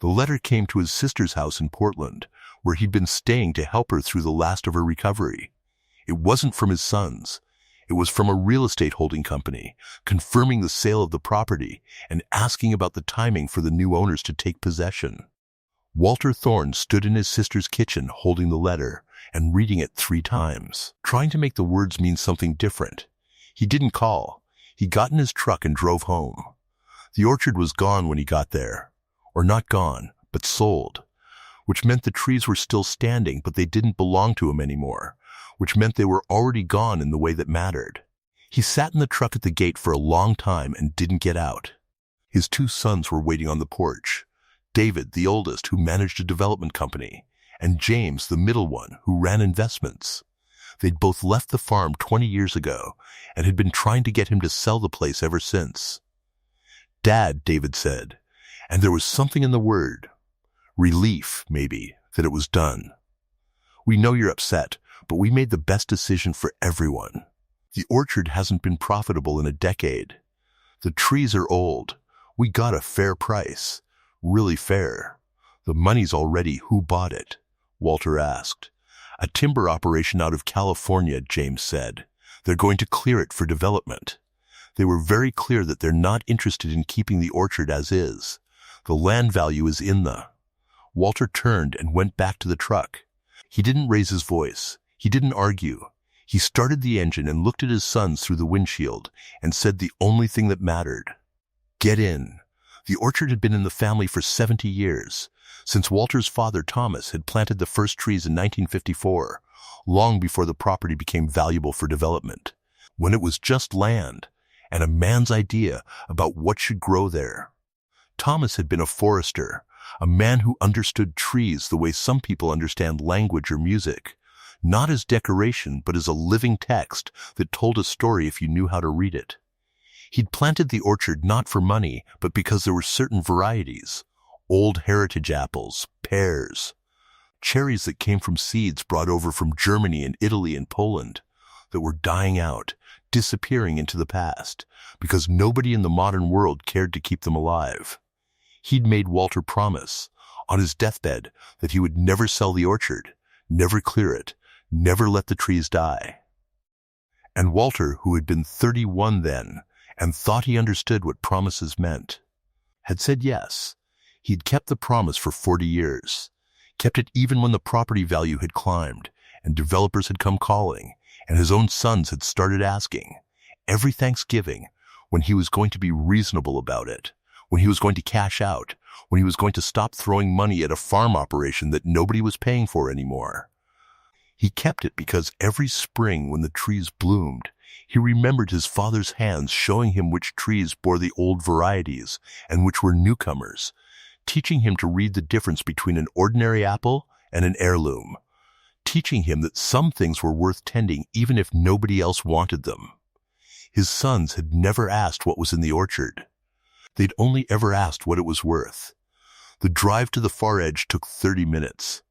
The letter came to his sister's house in Portland, where he'd been staying to help her through the last of her recovery. It wasn't from his sons. It was from a real estate holding company, confirming the sale of the property and asking about the timing for the new owners to take possession. Walter Thorne stood in his sister's kitchen holding the letter and reading it 3 times, trying to make the words mean something different. He didn't call. He got in his truck and drove home. The orchard was gone when he got there. Or not gone, but sold. Which meant the trees were still standing, but they didn't belong to him anymore. Which meant they were already gone in the way that mattered. He sat in the truck at the gate for a long time and didn't get out. His 2 sons were waiting on the porch. David, the oldest, who managed a development company, and James, the middle one, who ran investments. They'd both left the farm 20 years ago and had been trying to get him to sell the place ever since. "Dad," David said, and there was something in the word. Relief, maybe, that it was done. "We know you're upset, but we made the best decision for everyone. The orchard hasn't been profitable in a decade. The trees are old. We got a fair price. Really fair. The money's already who bought it?" Walter asked. "A timber operation out of California," James said. "They're going to clear it for development. They were very clear that they're not interested in keeping the orchard as is. The land value is in the..." Walter turned and went back to the truck. He didn't raise his voice. He didn't argue. He started the engine and looked at his sons through the windshield and said the only thing that mattered. "Get in." The orchard had been in the family for 70 years, since Walter's father Thomas had planted the first trees in 1954, long before the property became valuable for development, when it was just land and a man's idea about what should grow there. Thomas had been a forester, a man who understood trees the way some people understand language or music, not as decoration but as a living text that told a story if you knew how to read it. He'd planted the orchard not for money, but because there were certain varieties, old heritage apples, pears, cherries that came from seeds brought over from Germany and Italy and Poland, that were dying out, disappearing into the past, because nobody in the modern world cared to keep them alive. He'd made Walter promise, on his deathbed, that he would never sell the orchard, never clear it, never let the trees die. And Walter, who had been 31 then, and thought he understood what promises meant, had said yes. He'd kept the promise for 40 years, kept it even when the property value had climbed, and developers had come calling, and his own sons had started asking, every Thanksgiving, when he was going to be reasonable about it, when he was going to cash out, when he was going to stop throwing money at a farm operation that nobody was paying for anymore. He kept it because every spring when the trees bloomed, he remembered his father's hands showing him which trees bore the old varieties and which were newcomers, teaching him to read the difference between an ordinary apple and an heirloom, teaching him that some things were worth tending even if nobody else wanted them. His sons had never asked what was in the orchard. They'd only ever asked what it was worth. The drive to the far edge took 30 minutes.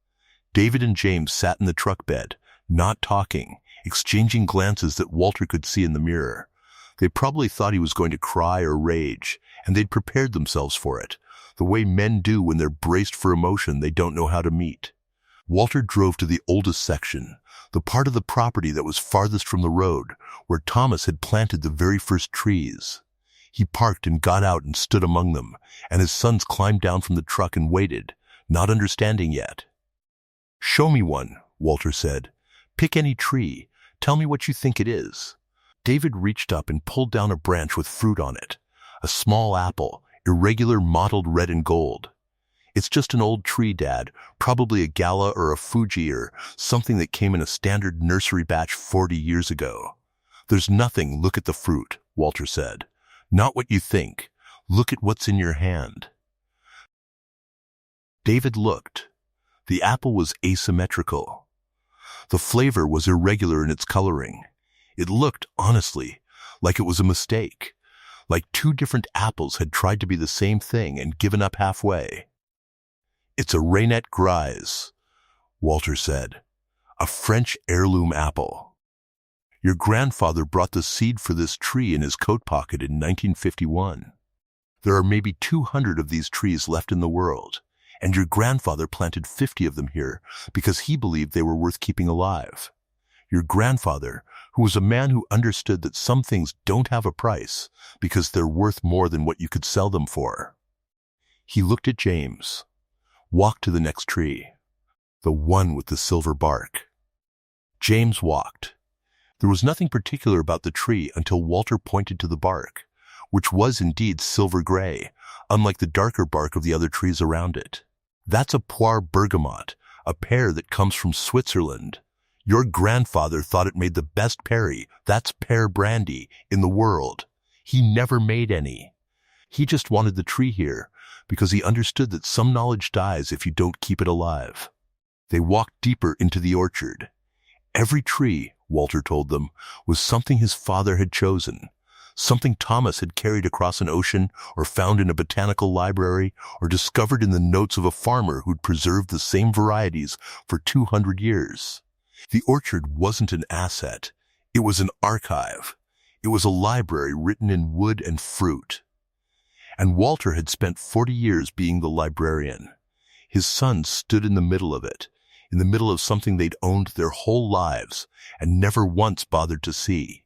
David and James sat in the truck bed, not talking, exchanging glances that Walter could see in the mirror. They probably thought he was going to cry or rage, and they'd prepared themselves for it, the way men do when they're braced for emotion they don't know how to meet. Walter drove to the oldest section, the part of the property that was farthest from the road, where Thomas had planted the very first trees. He parked and got out and stood among them, and his sons climbed down from the truck and waited, not understanding yet. "Show me one," Walter said. "Pick any tree. Tell me what you think it is." David reached up and pulled down a branch with fruit on it, a small apple, irregular, mottled red and gold. "It's just an old tree, Dad, probably a Gala or a Fuji or something that came in a standard nursery batch 40 years ago." "There's nothing, look at the fruit," Walter said. "Not what you think. Look at what's in your hand." David looked. The apple was asymmetrical. The flavor was irregular in its coloring. It looked, honestly, like it was a mistake, like two different apples had tried to be the same thing and given up halfway. "It's a Reinette Grise," Walter said. "A French heirloom apple. Your grandfather brought the seed for this tree in his coat pocket in 1951. There are maybe 200 of these trees left in the world, and your grandfather planted 50 of them here because he believed they were worth keeping alive. Your grandfather, who was a man who understood that some things don't have a price because they're worth more than what you could sell them for. He looked at James, walked to the next tree, the one with the silver bark. James walked. There was nothing particular about the tree until Walter pointed to the bark, which was indeed silver gray, unlike the darker bark of the other trees around it. That's a poire bergamot, a pear that comes from Switzerland. Your grandfather thought it made the best perry, that's pear brandy, in the world. He never made any. He just wanted the tree here because he understood that some knowledge dies if you don't keep it alive. They walked deeper into the orchard. Every tree, Walter told them, was something his father had chosen, something Thomas had carried across an ocean or found in a botanical library or discovered in the notes of a farmer who'd preserved the same varieties for 200 years. The orchard wasn't an asset. It was an archive. It was a library written in wood and fruit. And Walter had spent 40 years being the librarian. His sons stood in the middle of it, in the middle of something they'd owned their whole lives and never once bothered to see.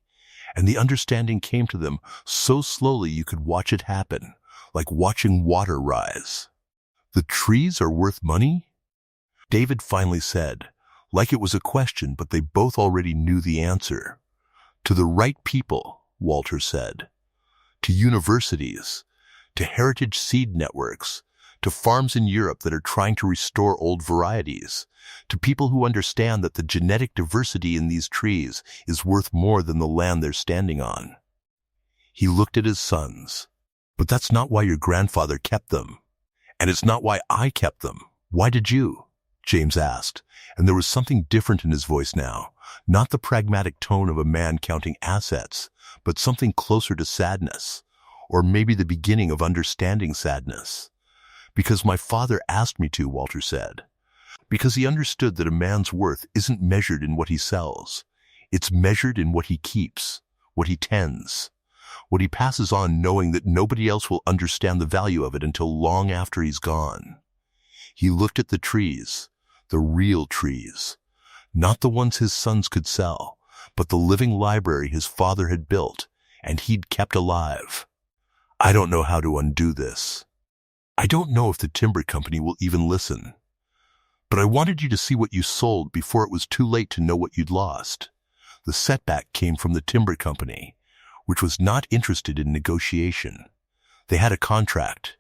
And the understanding came to them so slowly you could watch it happen, like watching water rise. The trees are worth money? David finally said, like it was a question, but they both already knew the answer. To the right people, Walter said. To universities, to heritage seed networks, to farms in Europe that are trying to restore old varieties, to people who understand that the genetic diversity in these trees is worth more than the land they're standing on. He looked at his sons. But that's not why your grandfather kept them. And it's not why I kept them. Why did you? James asked, and there was something different in his voice now, not the pragmatic tone of a man counting assets, but something closer to sadness, or maybe the beginning of understanding sadness. Because my father asked me to, Walter said. Because he understood that a man's worth isn't measured in what he sells. It's measured in what he keeps, what he tends, what he passes on knowing that nobody else will understand the value of it until long after he's gone. He looked at the trees, the real trees, not the ones his sons could sell, but the living library his father had built and he'd kept alive. I don't know how to undo this. I don't know if the timber company will even listen. But I wanted you to see what you sold before it was too late to know what you'd lost. The setback came from the timber company, which was not interested in negotiation. They had a contract.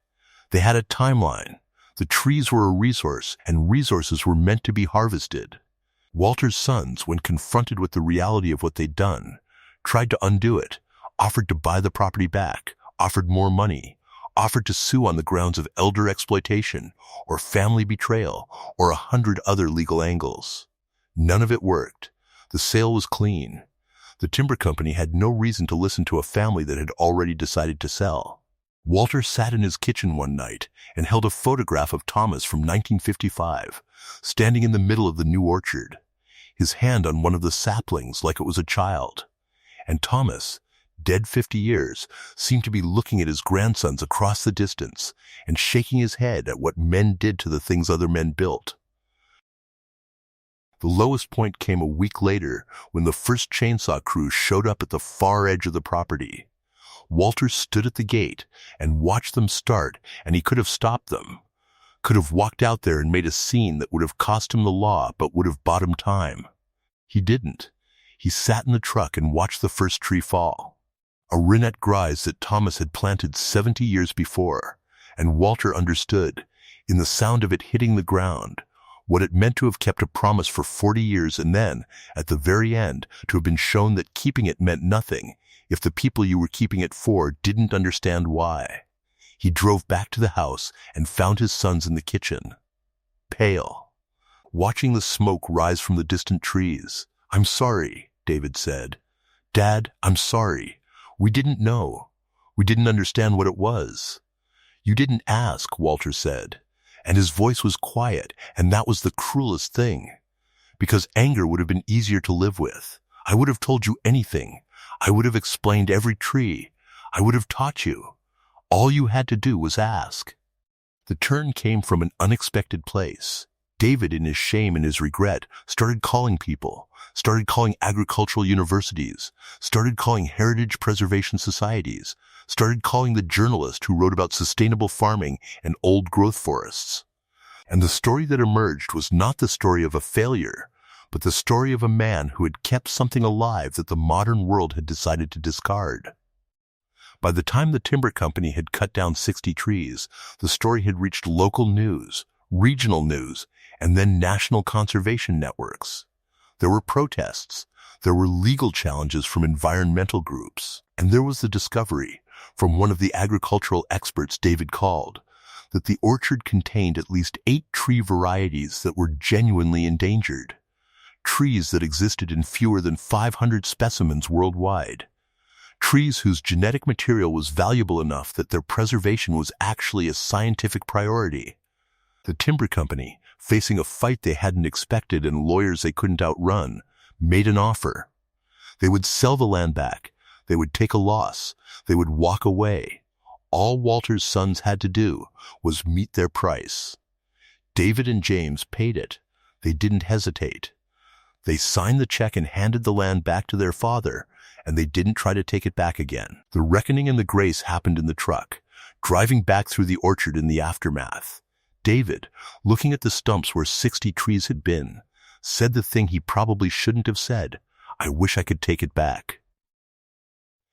They had a timeline. The trees were a resource, and resources were meant to be harvested. Walter's sons, when confronted with the reality of what they'd done, tried to undo it, offered to buy the property back, offered more money, offered to sue on the grounds of elder exploitation or family betrayal or 100 other legal angles. None of it worked. The sale was clean. The timber company had no reason to listen to a family that had already decided to sell. Walter sat in his kitchen one night and held a photograph of Thomas from 1955, standing in the middle of the new orchard, his hand on one of the saplings like it was a child. And Thomas, dead 50 years, seemed to be looking at his grandsons across the distance and shaking his head at what men did to the things other men built. The lowest point came a week later when the first chainsaw crew showed up at the far edge of the property. Walter stood at the gate and watched them start, and he could have stopped them, could have walked out there and made a scene that would have cost him the law but would have bought him time. He didn't. He sat in the truck and watched the first tree fall. A Rennet Grise that Thomas had planted 70 years before, and Walter understood, in the sound of it hitting the ground, what it meant to have kept a promise for 40 years and then, at the very end, to have been shown that keeping it meant nothing if the people you were keeping it for didn't understand why. He drove back to the house and found his sons in the kitchen, pale, watching the smoke rise from the distant trees. "I'm sorry," David said. "Dad, I'm sorry. We didn't know. We didn't understand what it was." "You didn't ask," Walter said, and his voice was quiet, and that was the cruelest thing, because anger would have been easier to live with. "I would have told you anything. I would have explained every tree. I would have taught you. All you had to do was ask." The turn came from an unexpected place. David, in his shame and his regret, started calling people, started calling agricultural universities, started calling heritage preservation societies, started calling the journalist who wrote about sustainable farming and old growth forests. And the story that emerged was not the story of a failure, but the story of a man who had kept something alive that the modern world had decided to discard. By the time the timber company had cut down 60 trees, the story had reached local news, regional news, and then national conservation networks. There were protests, there were legal challenges from environmental groups, and there was the discovery, from one of the agricultural experts David called, that the orchard contained at least 8 tree varieties that were genuinely endangered. Trees that existed in fewer than 500 specimens worldwide. Trees whose genetic material was valuable enough that their preservation was actually a scientific priority. The timber company, facing a fight they hadn't expected and lawyers they couldn't outrun, made an offer. They would sell the land back. They would take a loss. They would walk away. All Walter's sons had to do was meet their price. David and James paid it. They didn't hesitate. They signed the check and handed the land back to their father, and they didn't try to take it back again. The reckoning and the grace happened in the truck, driving back through the orchard in the aftermath. David, looking at the stumps where 60 trees had been, said the thing he probably shouldn't have said. I wish I could take it back.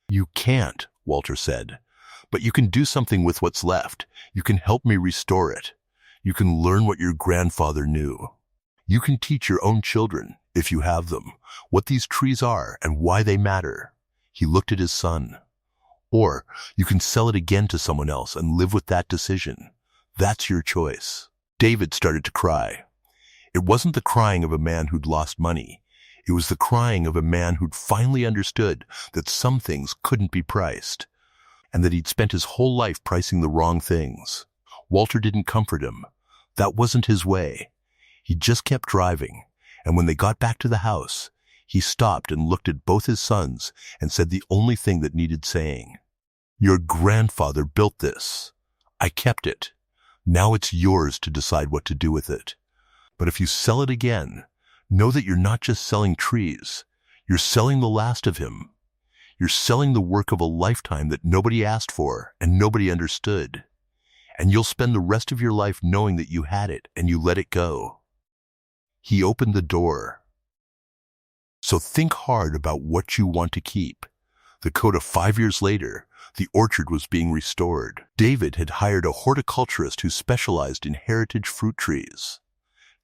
You can't, Walter said, but you can do something with what's left. You can help me restore it. You can learn what your grandfather knew. You can teach your own children, if you have them, what these trees are and why they matter. He looked at his son. Or you can sell it again to someone else and live with that decision. That's your choice. David started to cry. It wasn't the crying of a man who'd lost money. It was the crying of a man who'd finally understood that some things couldn't be priced, and that he'd spent his whole life pricing the wrong things. Walter didn't comfort him. That wasn't his way. He just kept driving, and when they got back to the house, he stopped and looked at both his sons and said the only thing that needed saying. Your grandfather built this. I kept it. Now it's yours to decide what to do with it. But if you sell it again, know that you're not just selling trees. You're selling the last of him. You're selling the work of a lifetime that nobody asked for and nobody understood. And you'll spend the rest of your life knowing that you had it and you let it go. He opened the door. So think hard about what you want to keep. Dakota 5 years later, the orchard was being restored. David had hired a horticulturist who specialized in heritage fruit trees.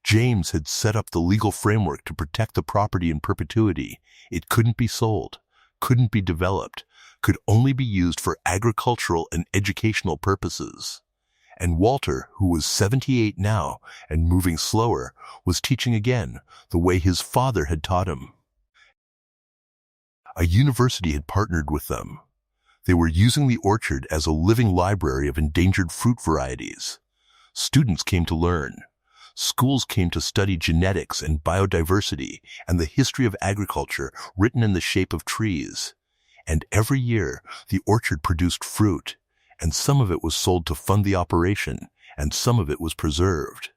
James had set up the legal framework to protect the property in perpetuity. It couldn't be sold, couldn't be developed, could only be used for agricultural and educational purposes. And Walter, who was 78 now and moving slower, was teaching again the way his father had taught him. A university had partnered with them. They were using the orchard as a living library of endangered fruit varieties. Students came to learn. Schools came to study genetics and biodiversity and the history of agriculture written in the shape of trees. And every year, the orchard produced fruit, and some of it was sold to fund the operation, and some of it was preserved.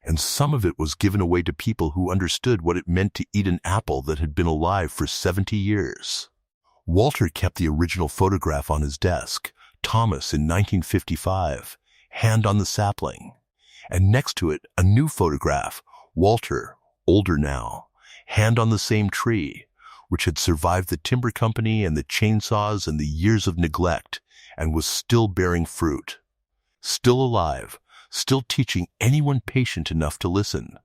And some of it was given away to people who understood what it meant to eat an apple that had been alive for 70 years. Walter kept the original photograph on his desk, Thomas in 1955, hand on the sapling. And next to it, a new photograph, Walter, older now, hand on the same tree, which had survived the timber company and the chainsaws and the years of neglect, and was still bearing fruit. Still alive, still teaching anyone patient enough to listen.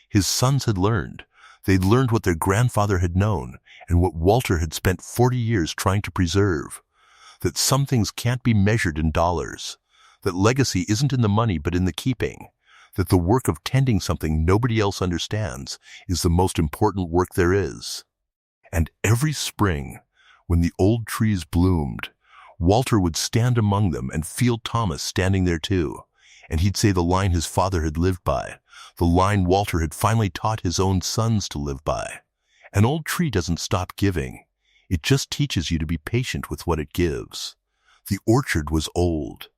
His sons had learned. They'd learned what their grandfather had known and what Walter had spent 40 years trying to preserve. That some things can't be measured in dollars. That legacy isn't in the money but in the keeping. That the work of tending something nobody else understands is the most important work there is. And every spring, when the old trees bloomed, Walter would stand among them and feel Thomas standing there too. And he'd say the line his father had lived by, the line Walter had finally taught his own sons to live by. An old tree doesn't stop giving. It just teaches you to be patient with what it gives. The orchard was old.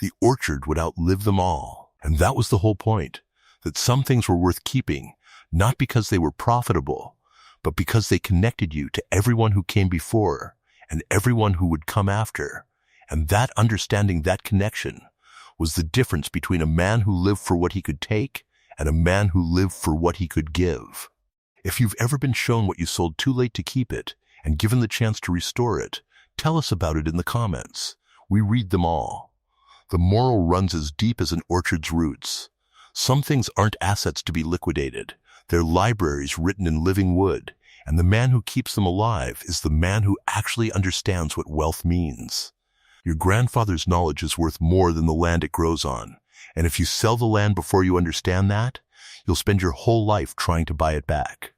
the orchard would outlive them all. And that was the whole point, that some things were worth keeping, not because they were profitable, but because they connected you to everyone who came before and everyone who would come after. And that understanding, that connection, was the difference between a man who lived for what he could take and a man who lived for what he could give. If you've ever been shown what you sold too late to keep it and given the chance to restore it, tell us about it in the comments. We read them all. The moral runs as deep as an orchard's roots. Some things aren't assets to be liquidated. They're libraries written in living wood, and the man who keeps them alive is the man who actually understands what wealth means. Your grandfather's knowledge is worth more than the land it grows on, and if you sell the land before you understand that, you'll spend your whole life trying to buy it back.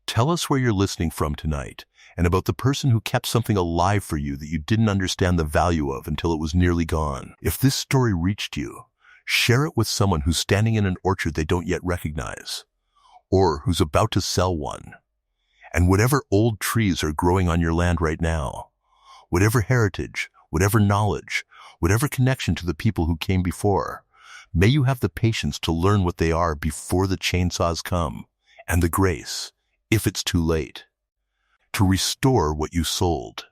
Tell us where you're listening from tonight, and about the person who kept something alive for you that you didn't understand the value of until it was nearly gone. If this story reached you, share it with someone who's standing in an orchard they don't yet recognize, or who's about to sell one. And whatever old trees are growing on your land right now, whatever heritage, whatever knowledge, whatever connection to the people who came before, may you have the patience to learn what they are before the chainsaws come, and the grace, if it's too late, to restore what you sold.